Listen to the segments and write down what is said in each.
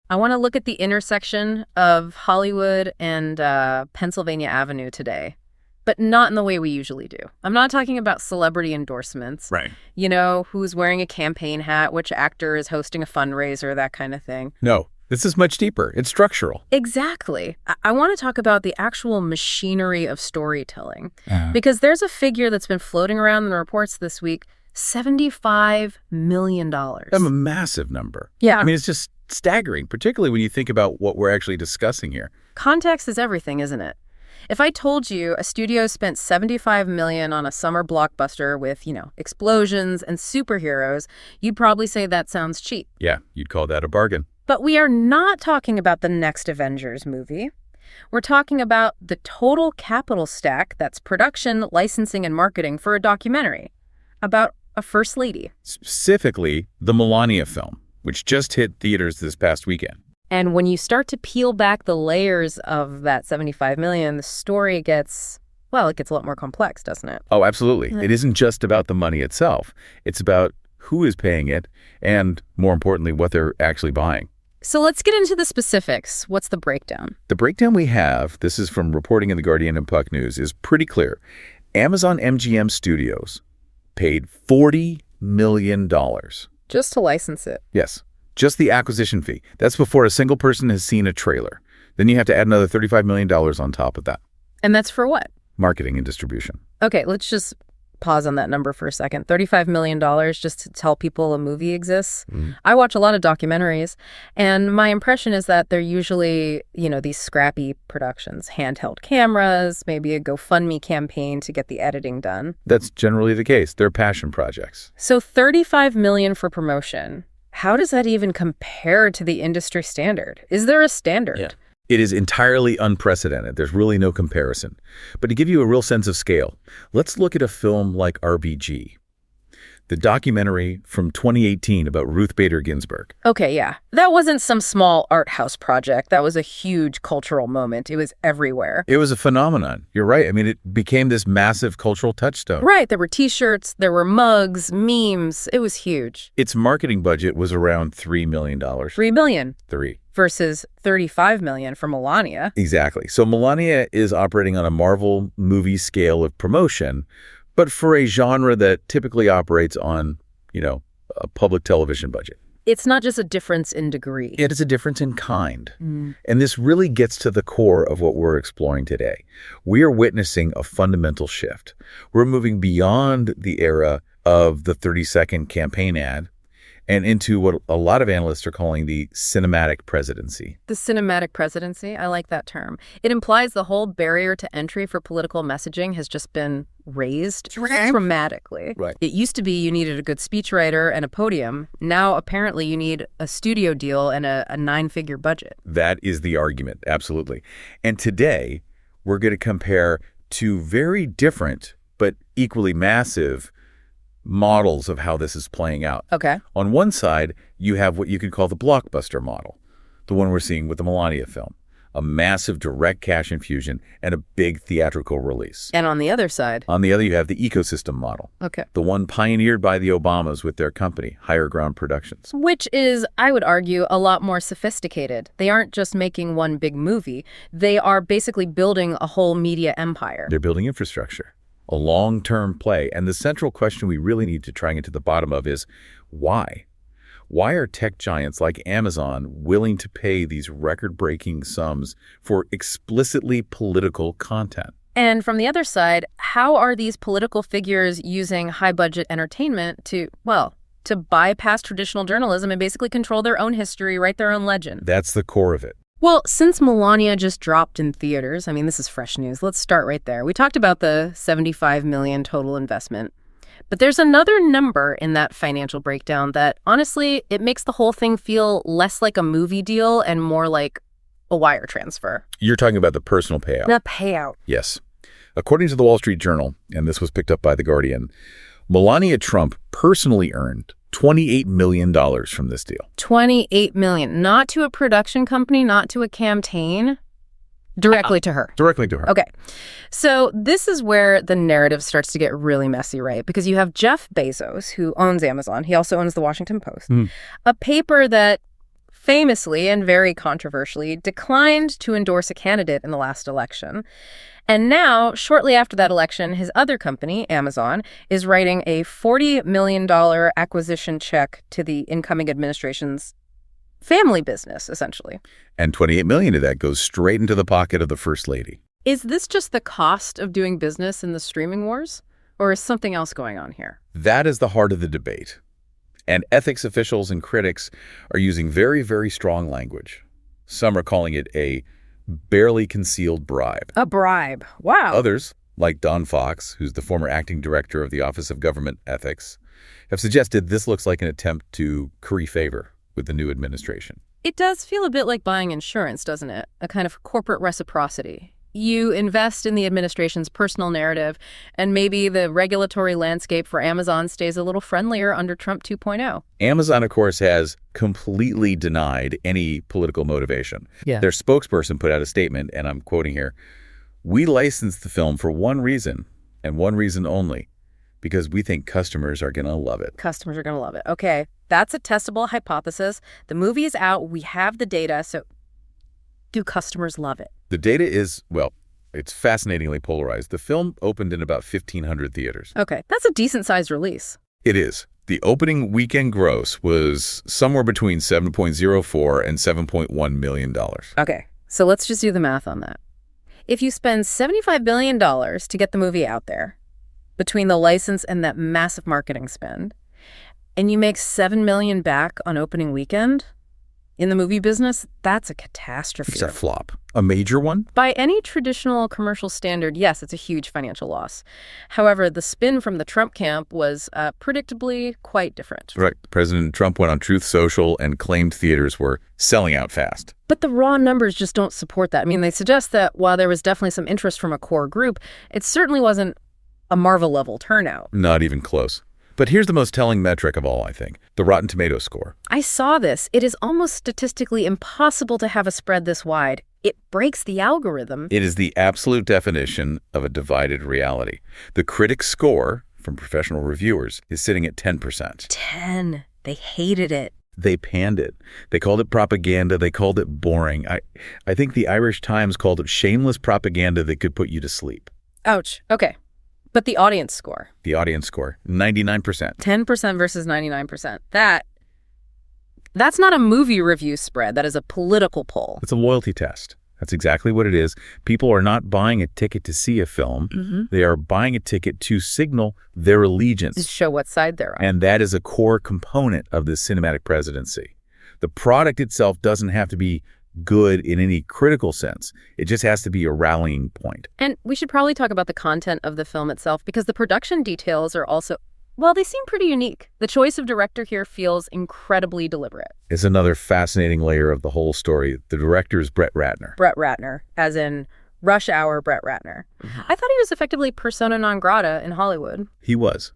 I want to look at the intersection of Hollywood and Pennsylvania Avenue today, but not in the way we usually do. I'm not talking about celebrity endorsements. Right. You know, who's wearing a campaign hat, which actor is hosting a fundraiser, that kind of thing. No, this is much deeper. It's structural. Exactly. I want to talk about the actual machinery of storytelling, because there's a figure that's been floating around in the reports this week, $75 million. That's a massive number. Yeah. I mean, it's just staggering, particularly when you think about what we're actually discussing here. Context is everything, isn't it? If I told you a studio spent $75 million on a summer blockbuster with, explosions and superheroes, you'd probably say that sounds cheap. Yeah, you'd call that a bargain. But we are not talking about the next Avengers movie. We're talking about the total capital stack that's production, licensing, and marketing for a documentary about a first lady. Specifically, the Melania film, which just hit theaters this past weekend. And when you start to peel back the layers of that $75 million, the story gets a lot more complex, doesn't it? Oh, absolutely. It isn't just about the money itself. It's about who is paying it and, more importantly, what they're actually buying. So let's get into the specifics. What's the breakdown? The breakdown we have, this is from reporting in The Guardian and Puck News, is pretty clear. Amazon MGM Studios paid $40 million. Just to license it. Yes. Just the acquisition fee. That's before a single person has seen a trailer. Then you have to add another $35 million on top of that. And that's for what? Marketing and distribution. Okay, let's just pause on that number for a second. $35 million just to tell people a movie exists. I watch a lot of documentaries, and my impression is that they're usually, these scrappy productions, handheld cameras, maybe a GoFundMe campaign to get the editing done. That's generally the case. They're passion projects. So $35 million for promotion. How does that even compare to the industry standard? Is there a standard? Yeah. It is entirely unprecedented. There's really no comparison. But to give you a real sense of scale, let's look at a film like RBG, the documentary from 2018 about Ruth Bader Ginsburg. Okay, yeah. That wasn't some small art house project. That was a huge cultural moment. It was everywhere. It was a phenomenon. You're right. I mean, it became this massive cultural touchstone. Right. There were T-shirts, there were mugs, memes. It was huge. Its marketing budget was around $3 million. $3 million. Three. Versus $35 million for Melania. Exactly. So Melania is operating on a Marvel movie scale of promotion, but for a genre that typically operates on, a public television budget. It's not just a difference in degree. It is a difference in kind. And this really gets to the core of what we're exploring today. We are witnessing a fundamental shift. We're moving beyond the era of the 30-second campaign ad and into what a lot of analysts are calling the cinematic presidency. The cinematic presidency? I like that term. It implies the whole barrier to entry for political messaging has just been raised dramatically. Right. It used to be you needed a good speechwriter and a podium. Now, apparently, you need a studio deal and a 9-figure budget. That is the argument, absolutely. And today, we're going to compare two very different but equally massive models of how this is playing out. Okay. On one side, you have what you could call the blockbuster model, the one we're seeing with the Melania film, a massive direct cash infusion and a big theatrical release. And on the other side? On the other, you have the ecosystem model. Okay. The one pioneered by the Obamas with their company, Higher Ground Productions. Which is, I would argue, a lot more sophisticated. They aren't just making one big movie. They are basically building a whole media empire. They're building infrastructure. A long-term play. And the central question we really need to try and get to the bottom of is why? Why are tech giants like Amazon willing to pay these record-breaking sums for explicitly political content? And from the other side, how are these political figures using high-budget entertainment to bypass traditional journalism and basically control their own history, write their own legend? That's the core of it. Well, since Melania just dropped in theaters, this is fresh news. Let's start right there. We talked about the $75 million total investment. But there's another number in that financial breakdown that, honestly, it makes the whole thing feel less like a movie deal and more like a wire transfer. You're talking about the personal payout. The payout. Yes. According to the Wall Street Journal, and this was picked up by The Guardian, Melania Trump personally earned $28 million from this deal. $28 million. Not to a production company, not to a campaign. Directly to her. Directly to her. Okay. So this is where the narrative starts to get really messy, right? Because you have Jeff Bezos, who owns Amazon. He also owns the Washington Post, a paper that famously and very controversially declined to endorse a candidate in the last election. And now, shortly after that election, his other company, Amazon, is writing a $40 million acquisition check to the incoming administration's family business, essentially. And $28 million of that goes straight into the pocket of the First Lady. Is this just the cost of doing business in the streaming wars? Or is something else going on here? That is the heart of the debate. And ethics officials and critics are using very, very strong language. Some are calling it a barely concealed bribe. A bribe. Wow. Others, like Don Fox, who's the former acting director of the Office of Government Ethics, have suggested this looks like an attempt to curry favor with the new administration. It does feel a bit like buying insurance, doesn't it? A kind of corporate reciprocity. You invest in the administration's personal narrative, and maybe the regulatory landscape for Amazon stays a little friendlier under Trump 2.0. Amazon, of course, has completely denied any political motivation. Yeah. Their spokesperson put out a statement, and I'm quoting here, "We licensed the film for one reason, and one reason only, because we think customers are going to love it." Customers are going to love it. Okay, that's a testable hypothesis. The movie is out. We have the data, so do customers love it? The data is, well, it's fascinatingly polarized. The film opened in about 1,500 theaters. Okay, that's a decent-sized release. It is. The opening weekend gross was somewhere between $7.04 and $7.1 million. Okay, so let's just do the math on that. If you spend $75 billion to get the movie out there, between the license and that massive marketing spend, and you make $7 million back on opening weekend, in the movie business, that's a catastrophe. It's a flop. A major one? By any traditional commercial standard, yes, it's a huge financial loss. However, the spin from the Trump camp was predictably quite different. Right. President Trump went on Truth Social and claimed theaters were selling out fast. But the raw numbers just don't support that. I mean, they suggest that while there was definitely some interest from a core group, it certainly wasn't a Marvel-level turnout. Not even close. But here's the most telling metric of all, I think, the Rotten Tomatoes score. I saw this. It is almost statistically impossible to have a spread this wide. It breaks the algorithm. It is the absolute definition of a divided reality. The critics' score, from professional reviewers, is sitting at 10%. 10. They hated it. They panned it. They called it propaganda. They called it boring. I think the Irish Times called it shameless propaganda that could put you to sleep. Ouch. Okay. But the audience score? The audience score, 99%. 10% versus 99%. That's not a movie review spread. That is a political poll. It's a loyalty test. That's exactly what it is. People are not buying a ticket to see a film. Mm-hmm. They are buying a ticket to signal their allegiance. To show what side they're on. And that is a core component of this cinematic presidency. The product itself doesn't have to be good in any critical sense. It just has to be a rallying point. And we should probably talk about the content of the film itself, because the production details are also, well, they seem pretty unique. The choice of director here feels incredibly deliberate. It's another fascinating layer of the whole story. The director is Brett Ratner. Brett Ratner, as in Rush Hour Brett Ratner. Mm-hmm. I thought he was effectively persona non grata in Hollywood. He was.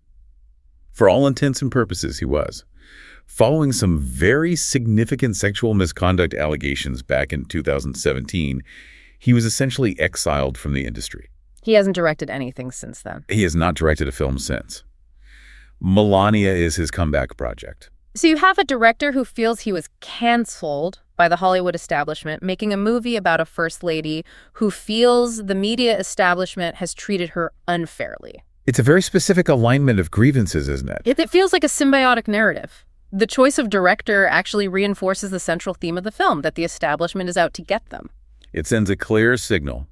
For all intents and purposes, he was. Following some very significant sexual misconduct allegations back in 2017, he was essentially exiled from the industry. He hasn't directed anything since then. He has not directed a film since. Melania is his comeback project. So you have a director who feels he was canceled by the Hollywood establishment, making a movie about a first lady who feels the media establishment has treated her unfairly. It's a very specific alignment of grievances, isn't it? It feels like a symbiotic narrative. The choice of director actually reinforces the central theme of the film, that the establishment is out to get them. It sends a clear signal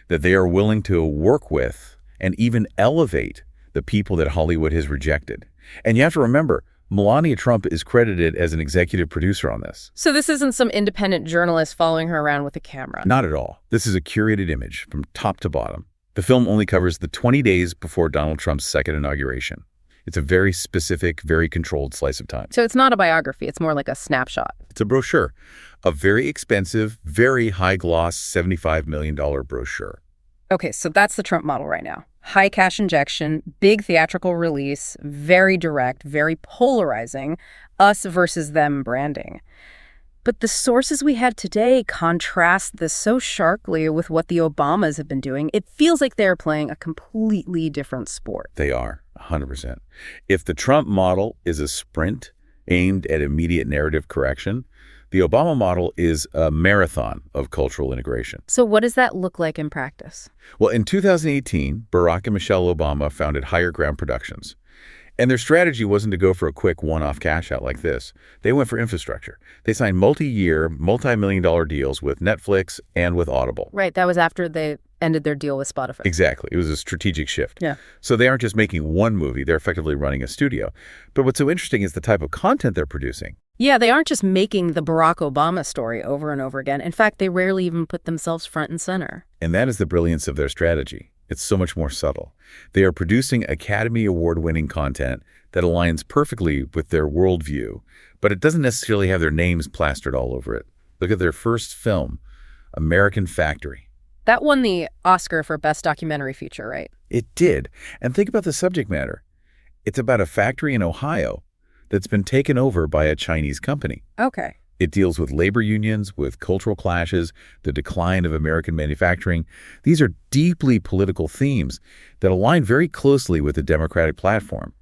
that they are willing to work with and even elevate the people that Hollywood has rejected. And you have to remember, Melania Trump is credited as an executive producer on this. So this isn't some independent journalist following her around with a camera? Not at all. This is a curated image from top to bottom. The film only covers the 20 days before Donald Trump's second inauguration. It's a very specific, very controlled slice of time. So it's not a biography. It's more like a snapshot. It's a brochure, a very expensive, very high-gloss $75 million brochure. Okay, so that's the Trump model right now. High cash injection, big theatrical release, very direct, very polarizing, us versus them branding. But the sources we had today contrast this so sharply with what the Obamas have been doing. It feels like they're playing a completely different sport. They are, 100%. If the Trump model is a sprint aimed at immediate narrative correction, The Obama model is a marathon of cultural integration. So what does that look like in practice? Well, in 2018, Barack and Michelle Obama founded Higher Ground Productions. And their strategy wasn't to go for a quick one-off cash out like this. They went for infrastructure. They signed multi-year, multi-million-dollar deals with Netflix and with Audible. Right, that was after they ended their deal with Spotify. Exactly. It was a strategic shift. Yeah. So they aren't just making one movie, they're effectively running a studio. But what's so interesting is the type of content they're producing. Yeah, they aren't just making the Barack Obama story over and over again. In fact, they rarely even put themselves front and center. And that is the brilliance of their strategy. It's so much more subtle. They are producing Academy Award-winning content that aligns perfectly with their worldview, but it doesn't necessarily have their names plastered all over it. Look at their first film, American Factory. That won the Oscar for Best Documentary Feature, right? It did. And think about the subject matter. It's about a factory in Ohio that's been taken over by a Chinese company. Okay. It deals with labor unions, with cultural clashes, the decline of American manufacturing. These are deeply political themes that align very closely with the Democratic platform.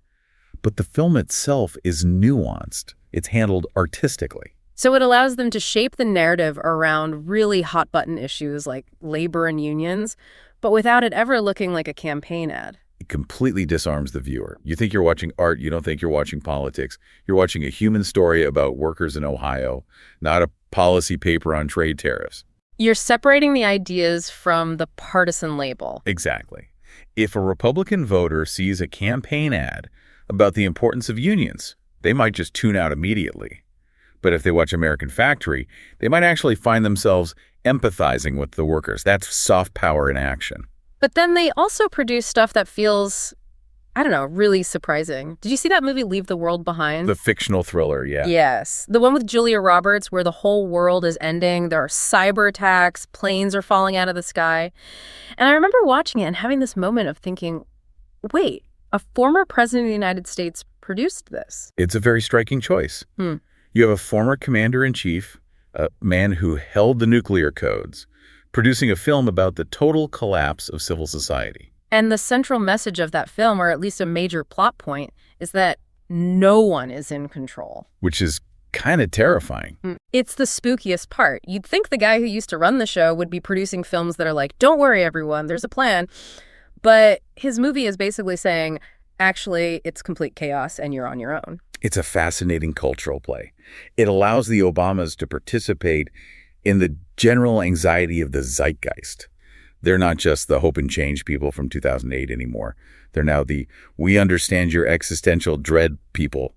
But the film itself is nuanced. It's handled artistically. So it allows them to shape the narrative around really hot-button issues like labor and unions, but without it ever looking like a campaign ad. It completely disarms the viewer. You think you're watching art, you don't think you're watching politics. You're watching a human story about workers in Ohio, not a policy paper on trade tariffs. You're separating the ideas from the partisan label. Exactly. If a Republican voter sees a campaign ad about the importance of unions, they might just tune out immediately. But if they watch American Factory, they might actually find themselves empathizing with the workers. That's soft power in action. But then they also produce stuff that feels, I don't know, really surprising. Did you see that movie Leave the World Behind? The fictional thriller, yeah. Yes. The one with Julia Roberts where the whole world is ending. There are cyber attacks. Planes are falling out of the sky. And I remember watching it and having this moment of thinking, wait, a former president of the United States produced this. It's a very striking choice. You have a former commander-in-chief, a man who held the nuclear codes, producing a film about the total collapse of civil society. And the central message of that film, or at least a major plot point, is that no one is in control. Which is kind of terrifying. It's the spookiest part. You'd think the guy who used to run the show would be producing films that are like, don't worry, everyone, there's a plan. But his movie is basically saying, actually, it's complete chaos and you're on your own. It's a fascinating cultural play. It allows the Obamas to participate in the general anxiety of the zeitgeist. They're not just the hope and change people from 2008 anymore. They're now the we understand your existential dread people.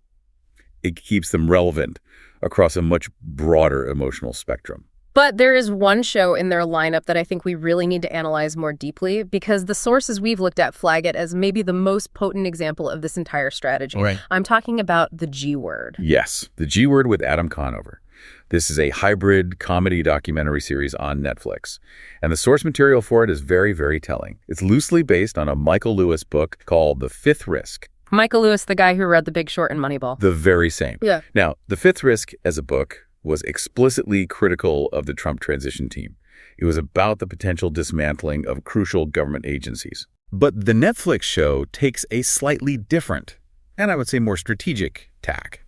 It keeps them relevant across a much broader emotional spectrum. But there is one show in their lineup that I think we really need to analyze more deeply because the sources we've looked at flag it as maybe the most potent example of this entire strategy. Right. I'm talking about The G Word. Yes, The G Word with Adam Conover. This is a hybrid comedy documentary series on Netflix. And the source material for it is very, very telling. It's loosely based on a Michael Lewis book called The Fifth Risk. Michael Lewis, the guy who read The Big Short and Moneyball. The very same. Yeah. Now, The Fifth Risk as a book was explicitly critical of the Trump transition team. It was about the potential dismantling of crucial government agencies. But the Netflix show takes a slightly different, and I would say more strategic, tack.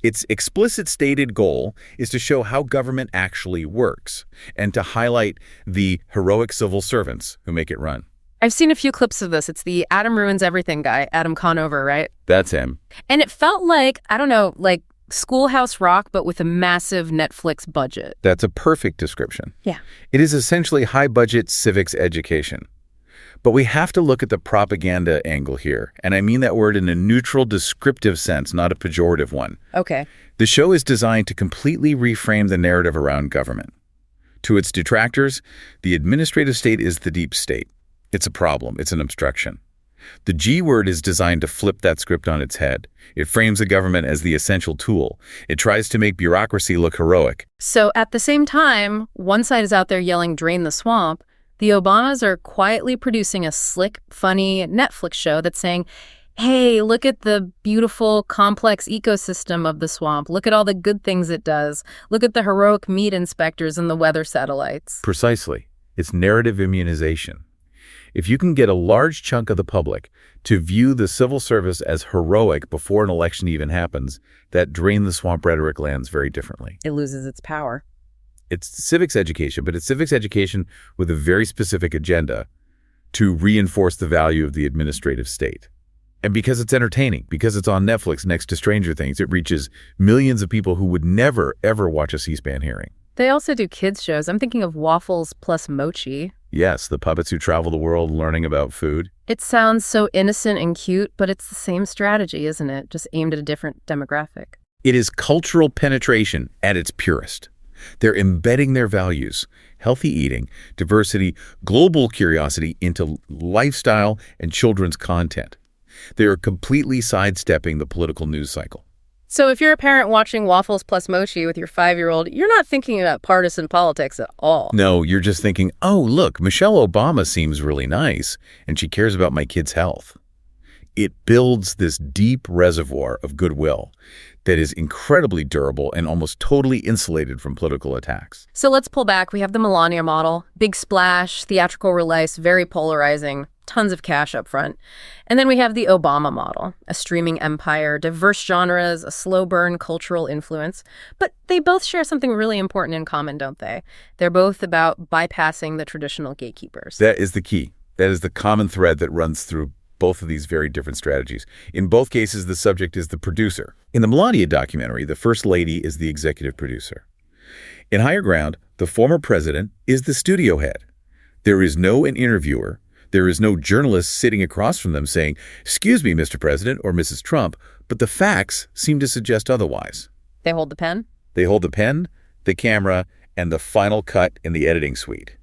Its explicit stated goal is to show how government actually works and to highlight the heroic civil servants who make it run. I've seen a few clips of this. It's the Adam Ruins Everything guy, Adam Conover, right? That's him. And it felt like, I don't know, like Schoolhouse Rock, but with a massive Netflix budget. That's a perfect description. Yeah. It is essentially high-budget civics education. But we have to look at the propaganda angle here, and I mean that word in a neutral, descriptive sense, not a pejorative one. Okay. The show is designed to completely reframe the narrative around government. To its detractors, the administrative state is the deep state. It's a problem. It's an obstruction. The G Word is designed to flip that script on its head. It frames the government as the essential tool. It tries to make bureaucracy look heroic. So at the same time, one side is out there yelling, drain the swamp. The Obamas are quietly producing a slick, funny Netflix show that's saying, hey, look at the beautiful, complex ecosystem of the swamp. Look at all the good things it does. Look at the heroic meat inspectors and the weather satellites. Precisely. It's narrative immunization. If you can get a large chunk of the public to view the civil service as heroic before an election even happens, that drain the swamp rhetoric lands very differently. It loses its power. It's civics education, but it's civics education with a very specific agenda to reinforce the value of the administrative state. And because it's entertaining, because it's on Netflix next to Stranger Things, it reaches millions of people who would never, ever watch a C-SPAN hearing. They also do kids shows. I'm thinking of Waffles plus Mochi. Yes, the puppets who travel the world learning about food. It sounds so innocent and cute, but it's the same strategy, isn't it? Just aimed at a different demographic. It is cultural penetration at its purest. They're embedding their values, healthy eating, diversity, global curiosity into lifestyle and children's content. They are completely sidestepping the political news cycle. So if you're a parent watching Waffles plus Mochi with your 5-year-old, you're not thinking about partisan politics at all. No, you're just thinking, oh, look, Michelle Obama seems really nice, and she cares about my kid's health. It builds this deep reservoir of goodwill that is incredibly durable and almost totally insulated from political attacks. So let's pull back. We have the Melania model. Big splash, theatrical release, very polarizing, tons of cash up front. And then we have the Obama model, a streaming empire, diverse genres, a slow burn cultural influence. But they both share something really important in common, don't they? They're both about bypassing the traditional gatekeepers. That is the key. That is the common thread that runs through both of these very different strategies. In both cases, the subject is the producer. In the Melania documentary, the First Lady is the executive producer. In Higher Ground, the former president is the studio head. There is no an interviewer. There is no journalist sitting across from them saying, "Excuse me, Mr. President or Mrs. Trump," but the facts seem to suggest otherwise. They hold the pen? They hold the pen, the camera, and the final cut in the editing suite.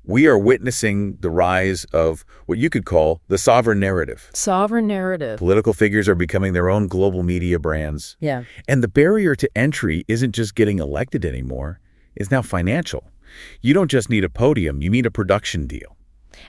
We are witnessing the rise of what you could call the sovereign narrative. Sovereign narrative. Political figures are becoming their own global media brands. Yeah. And the barrier to entry isn't just getting elected anymore. It's now financial. You don't just need a podium, you need a production deal.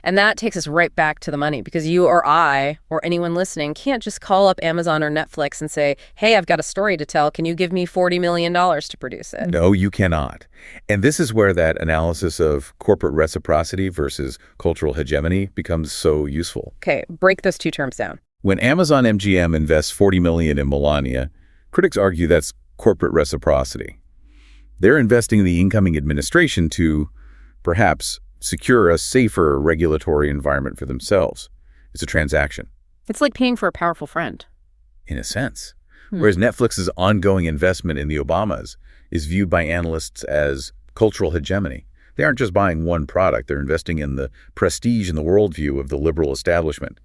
And that takes us right back to the money, because you or I or anyone listening can't just call up Amazon or Netflix and say, hey, I've got a story to tell. Can you give me $40 million to produce it? No, you cannot. And this is where that analysis of corporate reciprocity versus cultural hegemony becomes so useful. Okay, break those two terms down. When Amazon MGM invests $40 million in Melania, critics argue that's corporate reciprocity. They're investing in the incoming administration to, perhaps, secure a safer regulatory environment for themselves. It's a transaction. It's like paying for a powerful friend. In a sense. Whereas Netflix's ongoing investment in the Obamas is viewed by analysts as cultural hegemony. They aren't just buying one product. They're investing in the prestige and the worldview of the liberal establishment.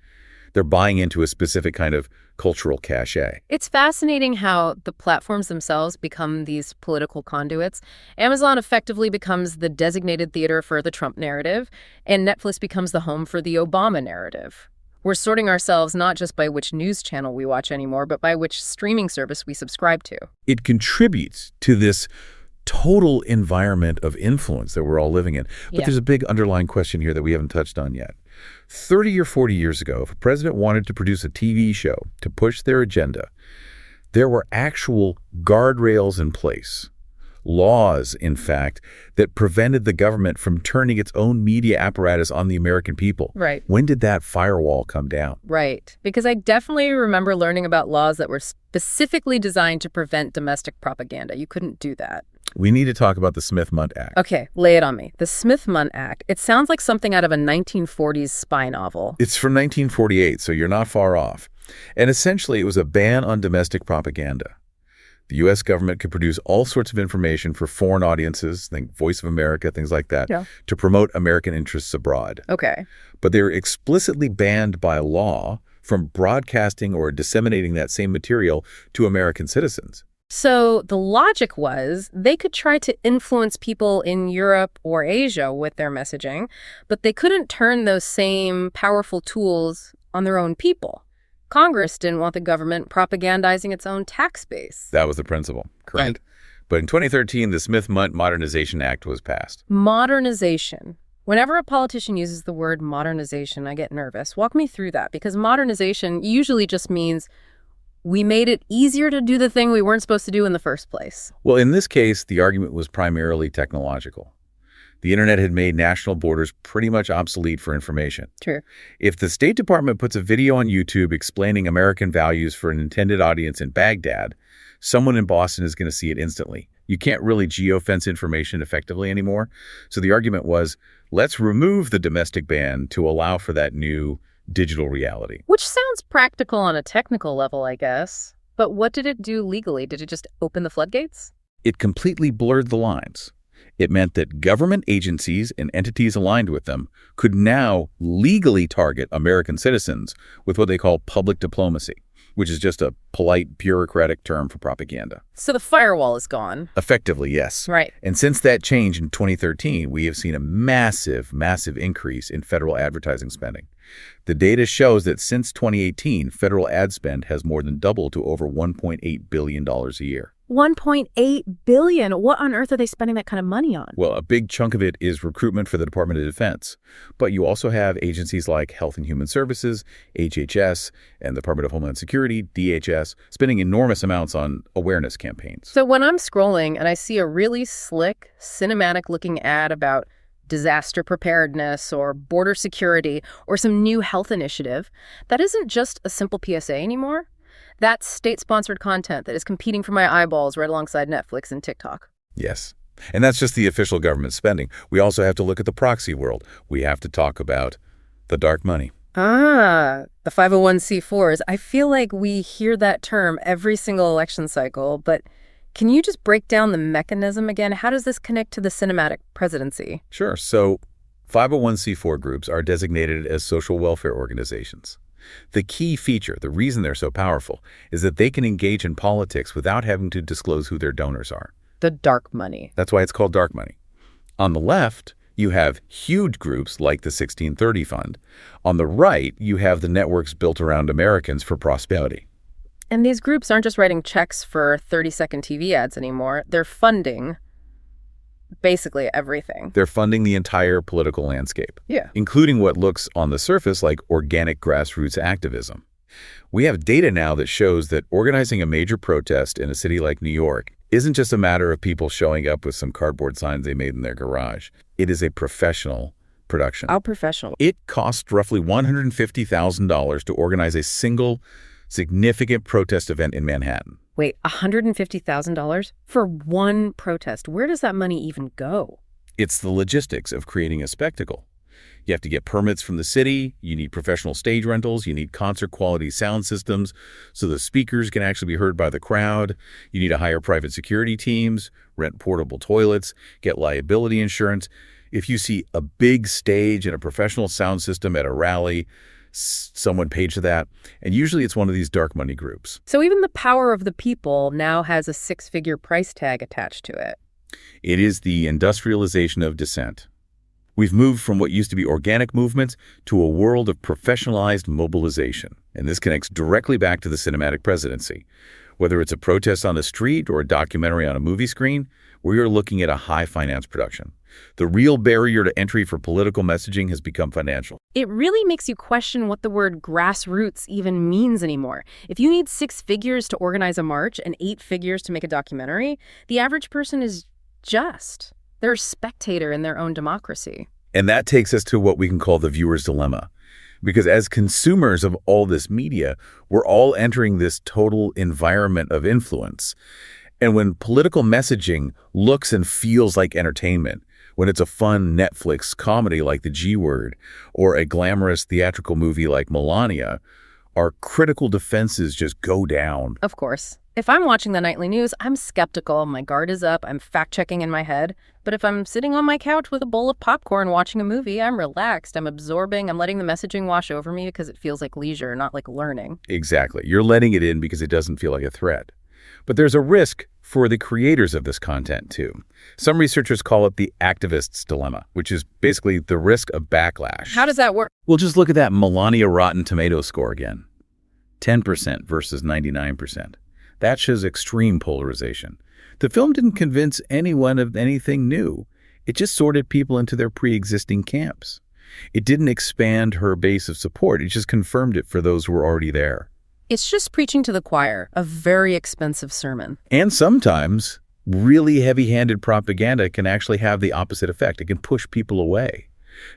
They're buying into a specific kind of cultural cachet. It's fascinating how the platforms themselves become these political conduits. Amazon effectively becomes the designated theater for the Trump narrative, and Netflix becomes the home for the Obama narrative. We're sorting ourselves not just by which news channel we watch anymore, but by which streaming service we subscribe to. It contributes to this total environment of influence that we're all living in. But there's a big underlying question here that we haven't touched on yet. 30 or 40 years ago, if a president wanted to produce a TV show to push their agenda, there were actual guardrails in place. Laws, in fact, that prevented the government from turning its own media apparatus on the American people. Right. When did that firewall come down? Right. Because I definitely remember learning about laws that were specifically designed to prevent domestic propaganda. You couldn't do that. We need to talk about the Smith-Mundt Act. Okay, lay it on me. The Smith-Mundt Act, it sounds like something out of a 1940s spy novel. It's from 1948, so you're not far off. And essentially, it was a ban on domestic propaganda. The U.S. government could produce all sorts of information for foreign audiences, think Voice of America, things like that, to promote American interests abroad. Okay. But they were explicitly banned by law from broadcasting or disseminating that same material to American citizens. So the logic was they could try to influence people in Europe or Asia with their messaging, but they couldn't turn those same powerful tools on their own people. Congress didn't want the government propagandizing its own tax base. That was the principle, correct. Right. But in 2013, the Smith-Mundt Modernization Act was passed. Modernization. Whenever a politician uses the word modernization, I get nervous. Walk me through that, because modernization usually just means we made it easier to do the thing we weren't supposed to do in the first place. Well, in this case, the argument was primarily technological. The internet had made national borders pretty much obsolete for information. True. If the State Department puts a video on YouTube explaining American values for an intended audience in Baghdad, someone in Boston is going to see it instantly. You can't really geofence information effectively anymore. So the argument was, let's remove the domestic ban to allow for that new digital reality. Which sounds practical on a technical level, I guess. But what did it do legally? Did it just open the floodgates? It completely blurred the lines. It meant that government agencies and entities aligned with them could now legally target American citizens with what they call public diplomacy, which is just a polite bureaucratic term for propaganda. So the firewall is gone. Effectively, yes. Right. And since that change in 2013, we have seen a massive, massive increase in federal advertising spending. The data shows that since 2018, federal ad spend has more than doubled to over $1.8 billion a year. 1.8 billion. What on earth are they spending that kind of money on? Well, a big chunk of it is recruitment for the Department of Defense. But you also have agencies like Health and Human Services, HHS, and the Department of Homeland Security, DHS, spending enormous amounts on awareness campaigns. So when I'm scrolling and I see a really slick, cinematic-looking ad about disaster preparedness or border security or some new health initiative, that isn't just a simple PSA anymore. That's state-sponsored content that is competing for my eyeballs right alongside Netflix and TikTok. Yes. And that's just the official government spending. We also have to look at the proxy world. We have to talk about the dark money. The 501c4s. I feel like we hear that term every single election cycle, but can you just break down the mechanism again? How does this connect to the cinematic presidency? Sure. So 501c4 groups are designated as social welfare organizations. The key feature, the reason they're so powerful, is that they can engage in politics without having to disclose who their donors are. The dark money. That's why it's called dark money. On the left, you have huge groups like the 1630 Fund. On the right, you have the networks built around Americans for prosperity. And these groups aren't just writing checks for 30-second TV ads anymore. They're funding basically everything. They're funding the entire political landscape, Yeah. including what looks on the surface like organic grassroots activism. We have data now that shows that organizing a major protest in a city like New York isn't just a matter of people showing up with some cardboard signs they made in their garage. It is a professional production. How professional. It cost roughly $150,000 to organize a single significant protest event in Manhattan. Wait, $150,000 for one protest? Where does that money even go? It's the logistics of creating a spectacle. You have to get permits from the city, you need professional stage rentals, you need concert-quality sound systems so the speakers can actually be heard by the crowd, you need to hire private security teams, rent portable toilets, get liability insurance. If you see a big stage and a professional sound system at a rally, someone paid for that, and usually it's one of these dark money groups. So even the power of the people now has a six-figure price tag attached to it. It is the industrialization of dissent. We've moved from what used to be organic movements to a world of professionalized mobilization, and this connects directly back to the cinematic presidency. Whether it's a protest on the street or a documentary on a movie screen, we are looking at a high-finance production. The real barrier to entry for political messaging has become financial. It really makes you question what the word grassroots even means anymore. If you need 6 figures to organize a march and 8 figures to make a documentary, the average person is they're a spectator in their own democracy. And that takes us to what we can call the viewer's dilemma. Because as consumers of all this media, we're all entering this total environment of influence. And when political messaging looks and feels like entertainment, when it's a fun Netflix comedy like The G Word or a glamorous theatrical movie like Melania, our critical defenses just go down. Of course. If I'm watching the nightly news, I'm skeptical, my guard is up, I'm fact-checking in my head. But if I'm sitting on my couch with a bowl of popcorn watching a movie, I'm relaxed, I'm absorbing, I'm letting the messaging wash over me because it feels like leisure, not like learning. Exactly. You're letting it in because it doesn't feel like a threat. But there's a risk for the creators of this content, too. Some researchers call it the activist's dilemma, which is basically the risk of backlash. How does that work? Well, just look at that Melania Rotten Tomatoes score again. 10% versus 99%. That shows extreme polarization. The film didn't convince anyone of anything new. It just sorted people into their pre-existing camps. It didn't expand her base of support. It just confirmed it for those who were already there. It's just preaching to the choir, a very expensive sermon. And sometimes Really heavy-handed propaganda can actually have the opposite effect. It can push people away.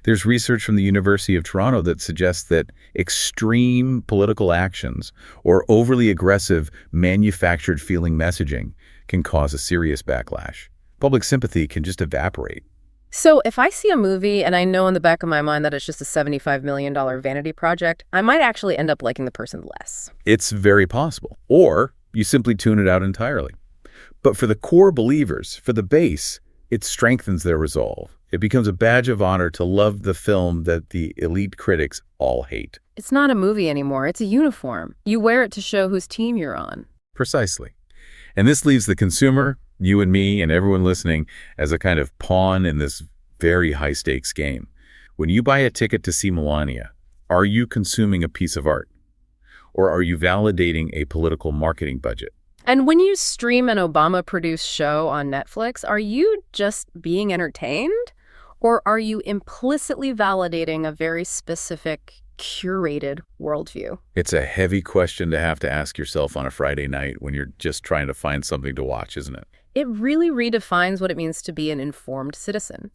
There's research from the University of Toronto that suggests that extreme political actions or overly aggressive manufactured feeling messaging can cause a serious backlash. Public sympathy can just evaporate. So if I see a movie and I know in the back of my mind that it's just a $75 million vanity project, I might actually end up liking the person less. It's very possible. Or you simply tune it out entirely. But for the core believers, for the base, it strengthens their resolve. It becomes a badge of honor to love the film that the elite critics all hate. It's not a movie anymore. It's a uniform. You wear it to show whose team you're on. Precisely. And this leaves the consumer, you and me and everyone listening, as a kind of pawn in this very high-stakes game. When you buy a ticket to see Melania, are you consuming a piece of art? Or are you validating a political marketing budget? And when you stream an Obama-produced show on Netflix, are you just being entertained? Or are you implicitly validating a very specific, curated worldview? It's a heavy question to have to ask yourself on a Friday night when you're just trying to find something to watch, isn't it? It really redefines what it means to be an informed citizen.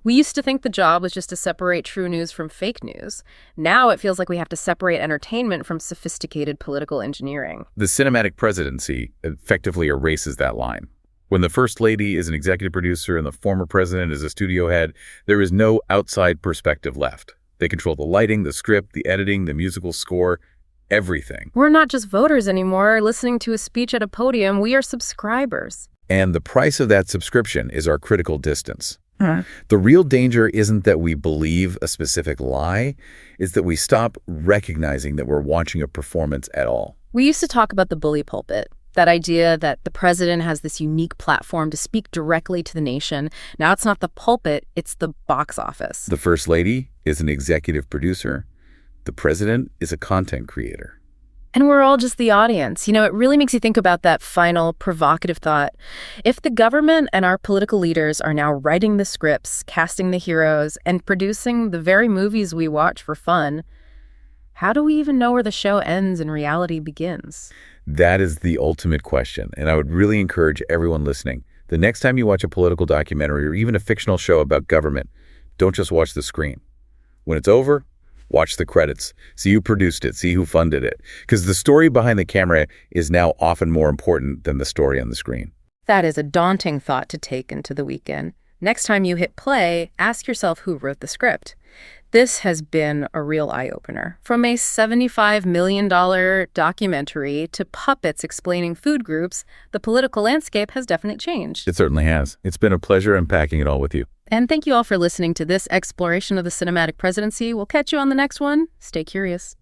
We used to think the job was just to separate true news from fake news. Now it feels like we have to separate entertainment from sophisticated political engineering. The cinematic presidency effectively erases that line. When the First Lady is an executive producer and the former president is a studio head, there is no outside perspective left. They control the lighting, the script, the editing, the musical score, everything. We're not just voters anymore, listening to a speech at a podium. We are subscribers. And the price of that subscription is our critical distance. The real danger isn't that we believe a specific lie, it's that we stop recognizing that we're watching a performance at all. We used to talk about the bully pulpit, that idea that the president has this unique platform to speak directly to the nation. Now it's not the pulpit, it's the box office. The First Lady is an executive producer. The president is a content creator. And we're all just the audience. You know, it really makes you think about that final provocative thought. If the government and our political leaders are now writing the scripts, casting the heroes, and producing the very movies we watch for fun, how do we even know where the show ends and reality begins? That is the ultimate question, and I would really encourage everyone listening, the next time you watch a political documentary or even a fictional show about government, don't just watch the screen. When it's over, watch the credits. See who produced it. See who funded it. Because the story behind the camera is now often more important than the story on the screen. That is a daunting thought to take into the weekend. Next time you hit play, ask yourself who wrote the script. This has been a real eye-opener. From a $75 million documentary to puppets explaining food groups, the political landscape has definitely changed. It certainly has. It's been a pleasure unpacking it all with you. And thank you all for listening to this exploration of the cinematic presidency. We'll catch you on the next one. Stay curious.